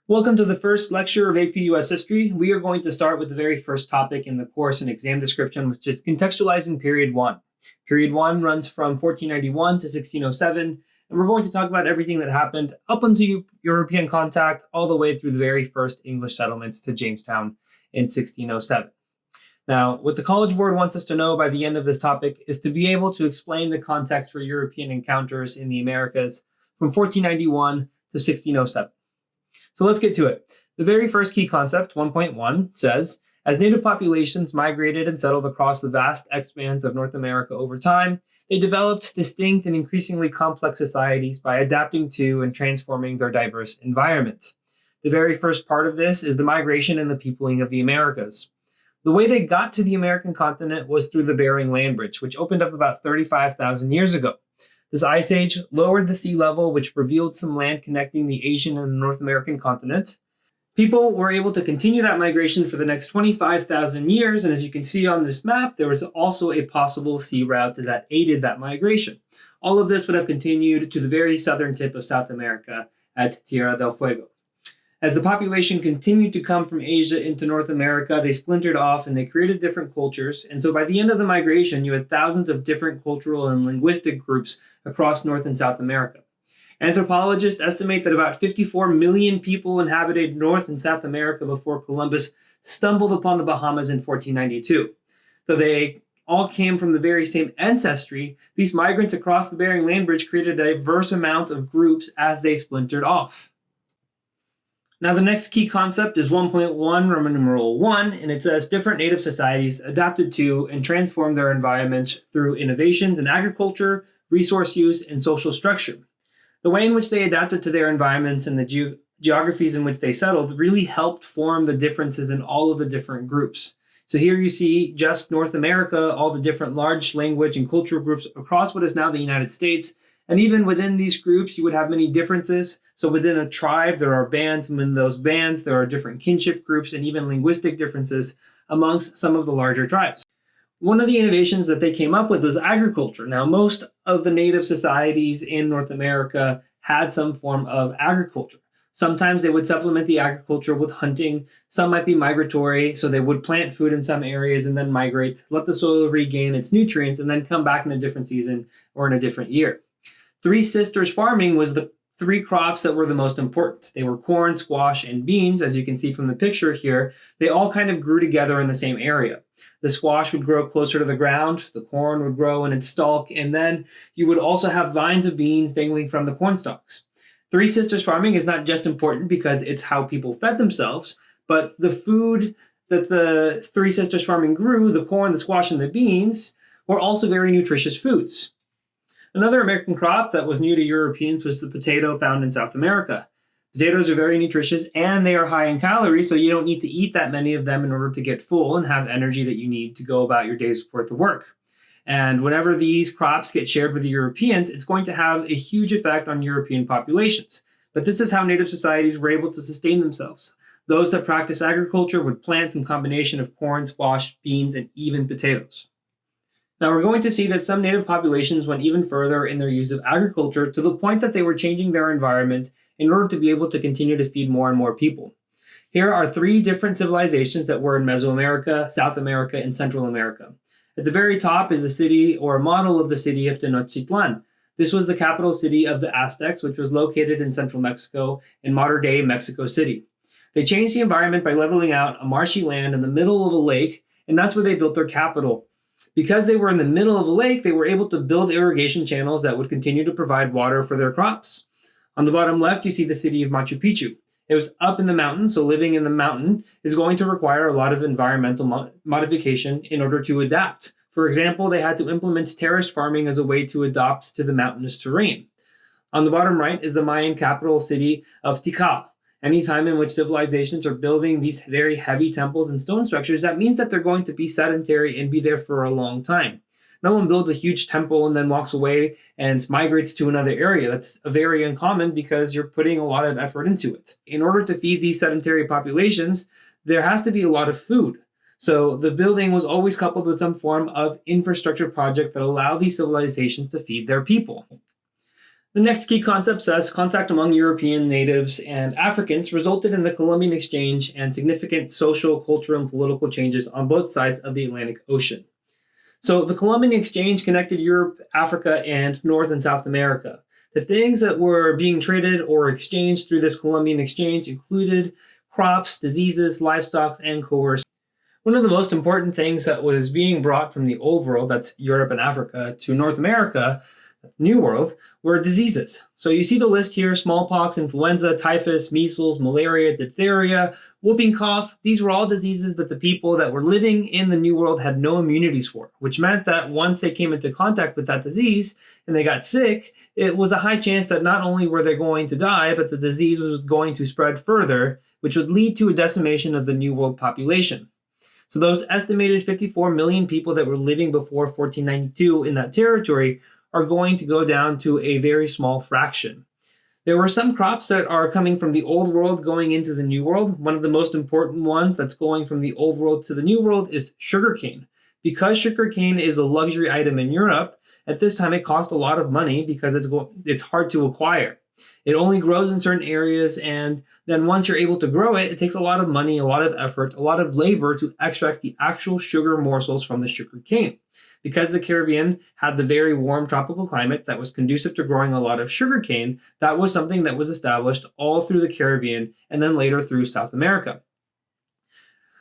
Welcome to the first lecture of APUS history. We are going to start with the very first topic in the course and exam description, which is contextualizing period 1. Period 1 runs from 1491 to 1607, and we're going to talk about everything that happened up until European contact, all the way through the very first English settlements to Jamestown in 1607. Now, what the College Board wants us to know by the end of this topic is to be able to explain the context for European encounters in the Americas from 1491 to 1607. So let's get to it. The very first key concept, 1.1, says, as native populations migrated and settled across the vast expanse of North America over time, they developed distinct and increasingly complex societies by adapting to and transforming their diverse environment. The very first part of this is the migration and the peopling of the Americas. The way they got to the American continent was through the Bering Land Bridge, which opened up about 35,000 years ago. This ice age lowered the sea level, which revealed some land connecting the Asian and North American continent. People were able to continue that migration for the next 25,000 years, and as you can see on this map, there was also a possible sea route that aided that migration. All of this would have continued to the very southern tip of South America at Tierra del Fuego. As the population continued to come from Asia into North America, they splintered off and they created different cultures. And so by the end of the migration, you had thousands of different cultural and linguistic groups across North and South America. Anthropologists estimate that about 54 million people inhabited North and South America before Columbus stumbled upon the Bahamas in 1492. Though they all came from the very same ancestry, these migrants across the Bering Land Bridge created a diverse amount of groups as they splintered off. Now, the next key concept is 1.1, Roman numeral 1, and it says different native societies adapted to and transformed their environments through innovations in agriculture, resource use, and social structure. The way in which they adapted to their environments and the geographies in which they settled really helped form the differences in all of the different groups. So here you see just North America, all the different large language and cultural groups across what is now the United States. And even within these groups, you would have many differences. So within a tribe, there are bands, and within those bands, there are different kinship groups and even linguistic differences amongst some of the larger tribes. One of the innovations that they came up with was agriculture. Now, most of the native societies in North America had some form of agriculture. Sometimes they would supplement the agriculture with hunting. Some might be migratory, so they would plant food in some areas and then migrate, let the soil regain its nutrients, and then come back in a different season or in a different year. Three Sisters farming was the three crops that were the most important. They were corn, squash, and beans. As you can see from the picture here, they all kind of grew together in the same area. The squash would grow closer to the ground, the corn would grow in its stalk, and then you would also have vines of beans dangling from the corn stalks. Three Sisters farming is not just important because it's how people fed themselves, but the food that the Three Sisters farming grew, the corn, the squash, and the beans, were also very nutritious foods. Another American crop that was new to Europeans was the potato found in South America. Potatoes are very nutritious and they are high in calories, so you don't need to eat that many of them in order to get full and have energy that you need to go about your day's worth of work. And whenever these crops get shared with the Europeans, it's going to have a huge effect on European populations. But this is how native societies were able to sustain themselves. Those that practice agriculture would plant some combination of corn, squash, beans, and even potatoes. Now, we're going to see that some native populations went even further in their use of agriculture to the point that they were changing their environment in order to be able to continue to feed more and more people. Here are three different civilizations that were in Mesoamerica, South America, and Central America. At the very top is a city or a model of the city of Tenochtitlan. This was the capital city of the Aztecs, which was located in central Mexico in modern-day Mexico City. They changed the environment by leveling out a marshy land in the middle of a lake, and that's where they built their capital. Because they were in the middle of a lake, they were able to build irrigation channels that would continue to provide water for their crops. On the bottom left, you see the city of Machu Picchu. It was up in the mountain, so living in the mountain is going to require a lot of environmental modification in order to adapt. For example, they had to implement terrace farming as a way to adapt to the mountainous terrain. On the bottom right is the Mayan capital city of Tikal. Any time in which civilizations are building these very heavy temples and stone structures, that means that they're going to be sedentary and be there for a long time. No one builds a huge temple and then walks away and migrates to another area. That's very uncommon because you're putting a lot of effort into it. In order to feed these sedentary populations, there has to be a lot of food. So the building was always coupled with some form of infrastructure project that allowed these civilizations to feed their people. The next key concept says contact among European natives and Africans resulted in the Columbian exchange and significant social, cultural, and political changes on both sides of the Atlantic Ocean. So the Columbian exchange connected Europe, Africa, and North and South America. The things that were being traded or exchanged through this Columbian exchange included crops, diseases, livestock, and commerce. One of the most important things that was being brought from the old world, that's Europe and Africa, to North America, New World, were diseases. So you see the list here: smallpox, influenza, typhus, measles, malaria, diphtheria, whooping cough. These were all diseases that the people that were living in the New World had no immunities for, which meant that once they came into contact with that disease and they got sick, it was a high chance that not only were they going to die, but the disease was going to spread further, which would lead to a decimation of the New World population. So those estimated 54 million people that were living before 1492 in that territory are going to go down to a very small fraction. There were some crops that are coming from the old world going into the new world. One of the most important ones that's going from the old world to the new world is sugarcane. Because sugarcane is a luxury item in Europe, at this time it costs a lot of money because it's hard to acquire. It only grows in certain areas, and then once you're able to grow it, it takes a lot of money, a lot of effort, a lot of labor to extract the actual sugar morsels from the sugar cane. Because the Caribbean had the very warm tropical climate that was conducive to growing a lot of sugarcane, that was something that was established all through the Caribbean and then later through South America.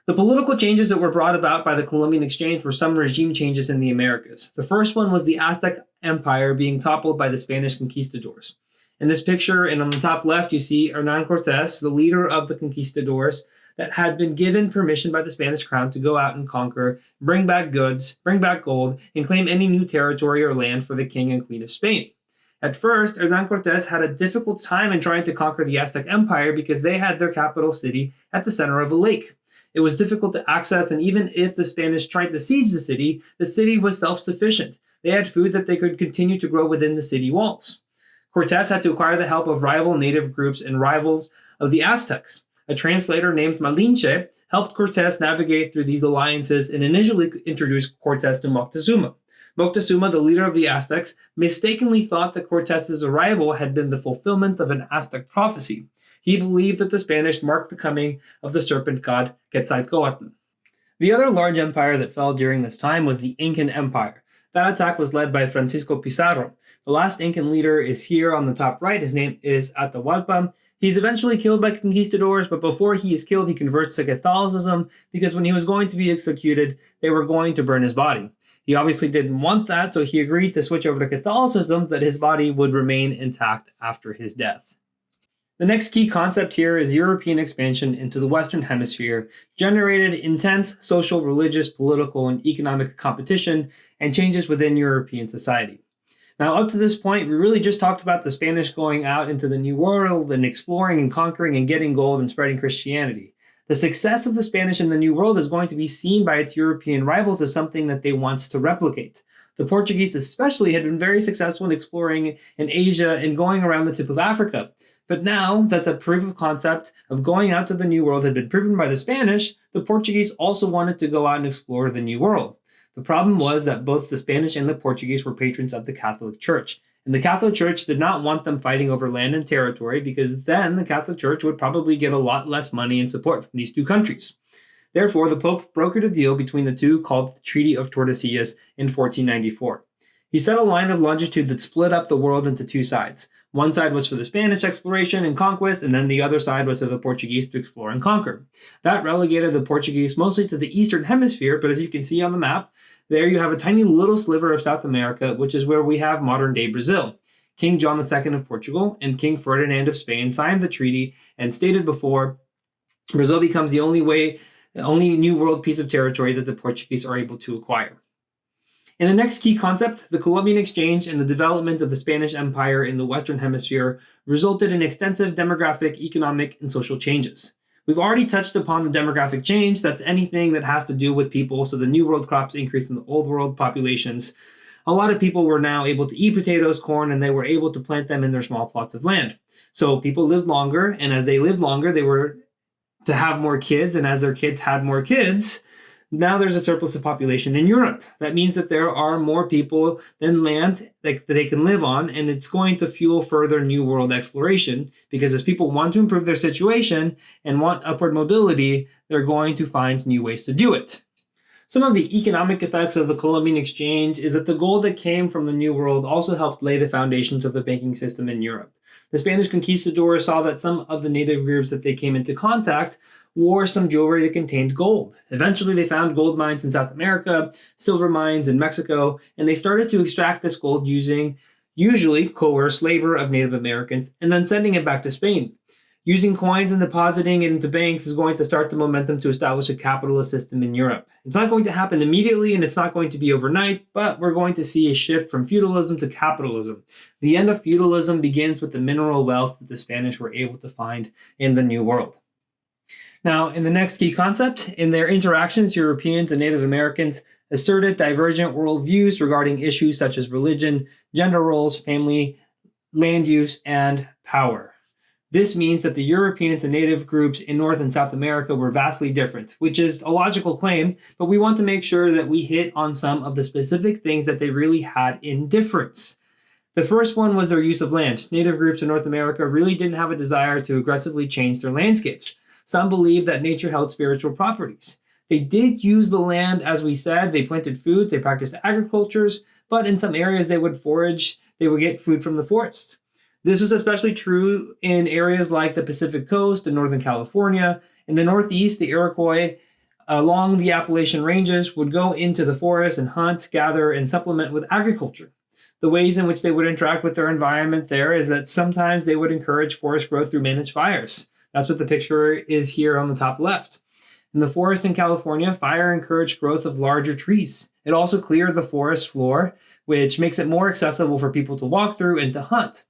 The political changes that were brought about by the Columbian exchange were some regime changes in the Americas. The first one was the Aztec Empire being toppled by the Spanish conquistadors. In this picture, and on the top left, you see Hernan Cortes, the leader of the conquistadors, that had been given permission by the Spanish crown to go out and conquer, bring back goods, bring back gold, and claim any new territory or land for the king and queen of Spain. At first, Hernan Cortes had a difficult time in trying to conquer the Aztec Empire because they had their capital city at the center of a lake. It was difficult to access, and even if the Spanish tried to siege the city was self-sufficient. They had food that they could continue to grow within the city walls. Cortes had to acquire the help of rival native groups and rivals of the Aztecs. A translator named Malinche helped Cortes navigate through these alliances and initially introduced Cortes to Moctezuma. Moctezuma, the leader of the Aztecs, mistakenly thought that Cortes' arrival had been the fulfillment of an Aztec prophecy. He believed that the Spanish marked the coming of the serpent god Quetzalcoatl. The other large empire that fell during this time was the Incan Empire. That attack was led by Francisco Pizarro. The last Incan leader is here on the top right. His name is Atahualpa. He's eventually killed by conquistadors, but before he is killed, he converts to Catholicism because when he was going to be executed, they were going to burn his body. He obviously didn't want that, so he agreed to switch over to Catholicism, that his body would remain intact after his death. The next key concept here is European expansion into the Western Hemisphere, generated intense social, religious, political, and economic competition and changes within European society. Now, up to this point, we really just talked about the Spanish going out into the New World and exploring and conquering and getting gold and spreading Christianity. The success of the Spanish in the New World is going to be seen by its European rivals as something that they want to replicate. The Portuguese especially had been very successful in exploring in Asia and going around the tip of Africa. But now that the proof of concept of going out to the New World had been proven by the Spanish, the Portuguese also wanted to go out and explore the New World. The problem was that both the Spanish and the Portuguese were patrons of the Catholic Church. And the Catholic Church did not want them fighting over land and territory because then the Catholic Church would probably get a lot less money and support from these two countries. Therefore, the Pope brokered a deal between the two called the Treaty of Tordesillas in 1494. He set a line of longitude that split up the world into two sides. One side was for the Spanish exploration and conquest, and then the other side was for the Portuguese to explore and conquer. That relegated the Portuguese mostly to the Eastern Hemisphere, but as you can see on the map, there you have a tiny little sliver of South America, which is where we have modern-day Brazil. King John II of Portugal and King Ferdinand of Spain signed the treaty and stated before, Brazil becomes the only New World piece of territory that the Portuguese are able to acquire. In the next key concept, the Columbian exchange and the development of the Spanish Empire in the Western Hemisphere resulted in extensive demographic, economic, and social changes. We've already touched upon the demographic change. That's anything that has to do with people. So the New World crops increased in the Old World populations. A lot of people were now able to eat potatoes, corn, and they were able to plant them in their small plots of land. So people lived longer, and as they lived longer, they were to have more kids, and as their kids had more kids, Now there's a surplus of population in Europe. That means that there are more people than land that they can live on, and it's going to fuel further New World exploration, because as people want to improve their situation and want upward mobility, they're going to find new ways to do it. Some of the economic effects of the Columbian exchange is that the gold that came from the New World also helped lay the foundations of the banking system in Europe. The Spanish conquistadors saw that some of the native groups that they came into contact wore some jewelry that contained gold. Eventually, they found gold mines in South America, silver mines in Mexico, and they started to extract this gold using usually coerced labor of Native Americans and then sending it back to Spain. Using coins and depositing it into banks is going to start the momentum to establish a capitalist system in Europe. It's not going to happen immediately and it's not going to be overnight, but we're going to see a shift from feudalism to capitalism. The end of feudalism begins with the mineral wealth that the Spanish were able to find in the New World. Now, in the next key concept, in their interactions, Europeans and Native Americans asserted divergent worldviews regarding issues such as religion, gender roles, family, land use, and power. This means that the Europeans and native groups in North and South America were vastly different, which is a logical claim, but we want to make sure that we hit on some of the specific things that they really had in difference. The first one was their use of land. Native groups in North America really didn't have a desire to aggressively change their landscapes. Some believed that nature held spiritual properties. They did use the land, as we said. They planted foods, they practiced agricultures, but in some areas they would forage, they would get food from the forest. This was especially true in areas like the Pacific Coast and Northern California. In the Northeast, the Iroquois along the Appalachian Ranges would go into the forest and hunt, gather, and supplement with agriculture. The ways in which they would interact with their environment there is that sometimes they would encourage forest growth through managed fires. That's what the picture is here on the top left. In the forest in California, fire encouraged growth of larger trees. It also cleared the forest floor, which makes it more accessible for people to walk through and to hunt.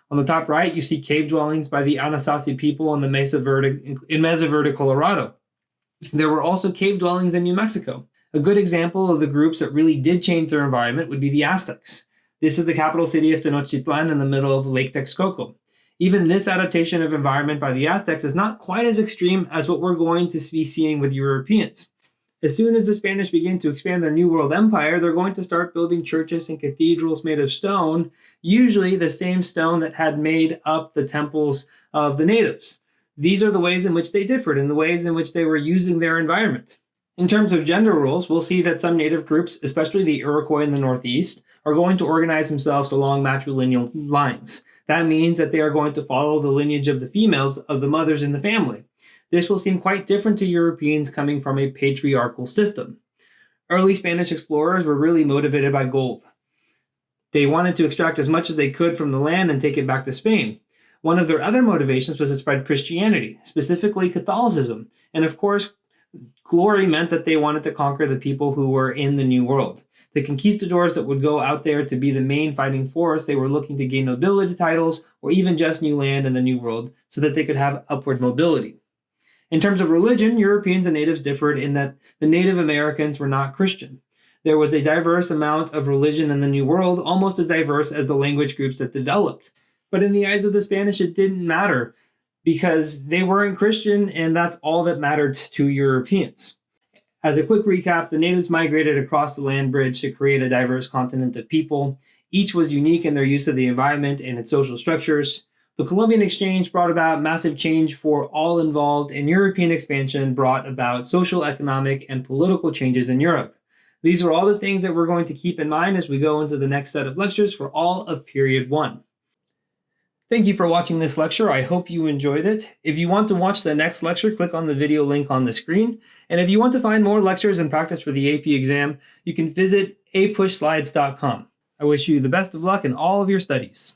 On the top right, you see cave dwellings by the Anasazi people in Mesa Verde, Colorado. There were also cave dwellings in New Mexico. A good example of the groups that really did change their environment would be the Aztecs. This is the capital city of Tenochtitlan in the middle of Lake Texcoco. Even this adaptation of environment by the Aztecs is not quite as extreme as what we're going to be seeing with Europeans. As soon as the Spanish begin to expand their New World Empire, they're going to start building churches and cathedrals made of stone, usually the same stone that had made up the temples of the natives. These are the ways in which they differed and the ways in which they were using their environment. In terms of gender roles, we'll see that some native groups, especially the Iroquois in the Northeast, are going to organize themselves along matrilineal lines. That means that they are going to follow the lineage of the females of the mothers in the family. This will seem quite different to Europeans coming from a patriarchal system. Early Spanish explorers were really motivated by gold. They wanted to extract as much as they could from the land and take it back to Spain. One of their other motivations was to spread Christianity, specifically Catholicism. And of course, glory meant that they wanted to conquer the people who were in the New World. The conquistadors that would go out there to be the main fighting force, they were looking to gain nobility titles or even just new land in the New World so that they could have upward mobility. In terms of religion, Europeans and natives differed in that the Native Americans were not Christian. There was a diverse amount of religion in the New World, almost as diverse as the language groups that developed. But in the eyes of the Spanish, it didn't matter because they weren't Christian, and that's all that mattered to Europeans. As a quick recap, the natives migrated across the land bridge to create a diverse continent of people. Each was unique in their use of the environment and its social structures. The Columbian exchange brought about massive change for all involved, and European expansion brought about social, economic, and political changes in Europe. These are all the things that we're going to keep in mind as we go into the next set of lectures for all of Period 1. Thank you for watching this lecture. I hope you enjoyed it. If you want to watch the next lecture, click on the video link on the screen. And if you want to find more lectures and practice for the AP exam, you can visit apushslides.com. I wish you the best of luck in all of your studies.